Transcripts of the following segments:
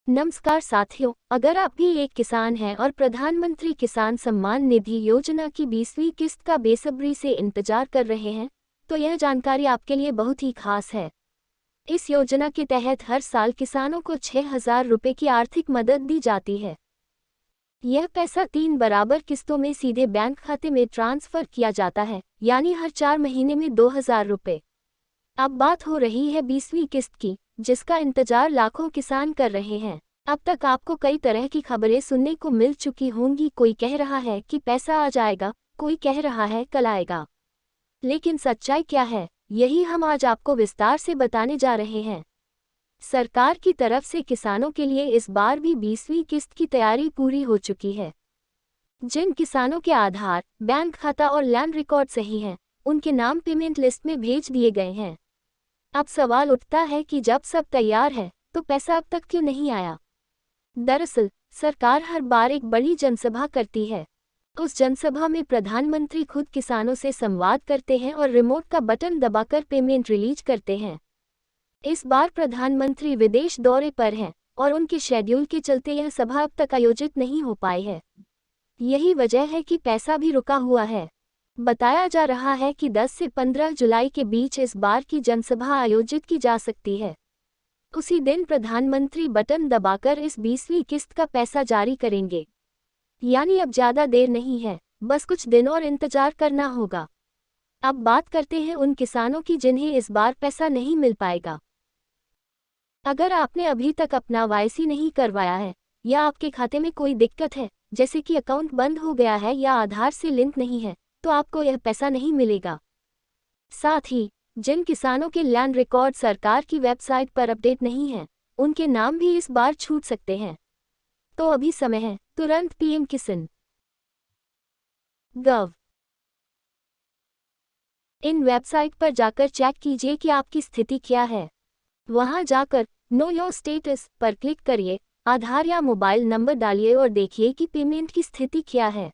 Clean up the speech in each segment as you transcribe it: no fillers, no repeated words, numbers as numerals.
नमस्कार साथियों, अगर आप भी एक किसान हैं और प्रधानमंत्री किसान सम्मान निधि योजना की 20वीं किस्त का बेसब्री से इंतजार कर रहे हैं, तो यह जानकारी आपके लिए बहुत ही खास है। इस योजना के तहत हर साल किसानों को 6,000 रुपये की आर्थिक मदद दी जाती है। यह पैसा 3 बराबर किस्तों में सीधे बैंक खाते में ट्रांसफर किया जाता है, यानी हर 4 महीने में 2,000 रुपये। अब बात हो रही है 20वीं किस्त की, जिसका इंतजार लाखों किसान कर रहे हैं। अब तक आपको कई तरह की खबरें सुनने को मिल चुकी होंगी। कोई कह रहा है कि पैसा आ जाएगा, कोई कह रहा है कल आएगा। लेकिन सच्चाई क्या है, यही हम आज आपको विस्तार से बताने जा रहे हैं। सरकार की तरफ से किसानों के लिए इस बार भी 20वीं किस्त की तैयारी पूरी हो चुकी है। जिन किसानों के आधार, बैंक खाता और लैंड रिकॉर्ड सही हैं, उनके नाम पेमेंट लिस्ट में भेज दिए गए हैं। अब सवाल उठता है कि जब सब तैयार है, तो पैसा अब तक क्यों नहीं आया? दरअसल, सरकार हर बार एक बड़ी जनसभा करती है। उस जनसभा में प्रधानमंत्री खुद किसानों से संवाद करते हैं और रिमोट का बटन दबाकर पेमेंट रिलीज करते हैं। इस बार प्रधानमंत्री विदेश दौरे पर हैं और उनके शेड्यूल के चलते यह सभा अब तक आयोजित नहीं हो पाई है। यही वजह है कि पैसा भी रुका हुआ है। बताया जा रहा है कि 10 से 15 जुलाई के बीच इस बार की जनसभा आयोजित की जा सकती है। उसी दिन प्रधानमंत्री बटन दबाकर इस 20वीं किस्त का पैसा जारी करेंगे। यानी अब ज़्यादा देर नहीं है, बस कुछ दिन और इंतजार करना होगा। अब बात करते हैं उन किसानों की जिन्हें इस बार पैसा नहीं मिल पाएगा। अगर आपने अभी तक अपना वाईसी नहीं करवाया है, या आपके खाते में कोई दिक्कत है, जैसे कि अकाउंट बंद हो गया है या आधार से लिंक नहीं है, तो आपको यह पैसा नहीं मिलेगा। साथ ही जिन किसानों के लैंड रिकॉर्ड सरकार की वेबसाइट पर अपडेट नहीं है, उनके नाम भी इस बार छूट सकते हैं। तो अभी समय है, तुरंत पीएम किसान गव इन वेबसाइट पर जाकर चेक कीजिए कि आपकी स्थिति क्या है। वहां जाकर नो योर स्टेटस पर क्लिक करिए, आधार या मोबाइल नंबर डालिए और देखिए कि पेमेंट की स्थिति क्या है।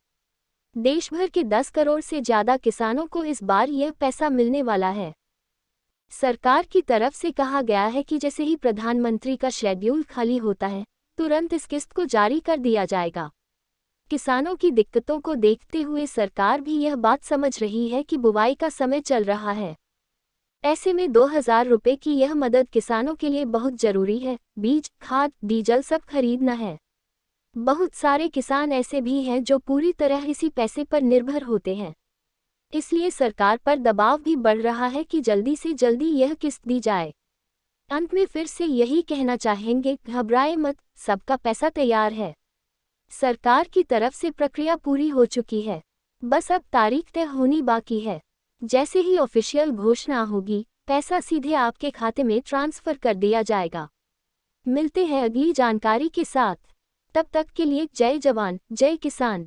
देश भर के 10 करोड़ से ज़्यादा किसानों को इस बार यह पैसा मिलने वाला है। सरकार की तरफ से कहा गया है कि जैसे ही प्रधानमंत्री का शेड्यूल खाली होता है, तुरंत इस किस्त को जारी कर दिया जाएगा। किसानों की दिक्कतों को देखते हुए सरकार भी यह बात समझ रही है कि बुवाई का समय चल रहा है। ऐसे में 2,000 रुपये की यह मदद किसानों के लिए बहुत जरूरी है। बीज, खाद, डीजल सब खरीदना है। बहुत सारे किसान ऐसे भी हैं जो पूरी तरह इसी पैसे पर निर्भर होते हैं। इसलिए सरकार पर दबाव भी बढ़ रहा है कि जल्दी से जल्दी यह किस्त दी जाए। अंत में फिर से यही कहना चाहेंगे, घबराएं मत, सबका पैसा तैयार है। सरकार की तरफ से प्रक्रिया पूरी हो चुकी है, बस अब तारीख तय होनी बाकी है। जैसे ही ऑफिशियल घोषणा होगी, पैसा सीधे आपके खाते में ट्रांसफर कर दिया जाएगा। मिलते हैं अगली जानकारी के साथ। तब तक के लिए जय जवान, जय किसान।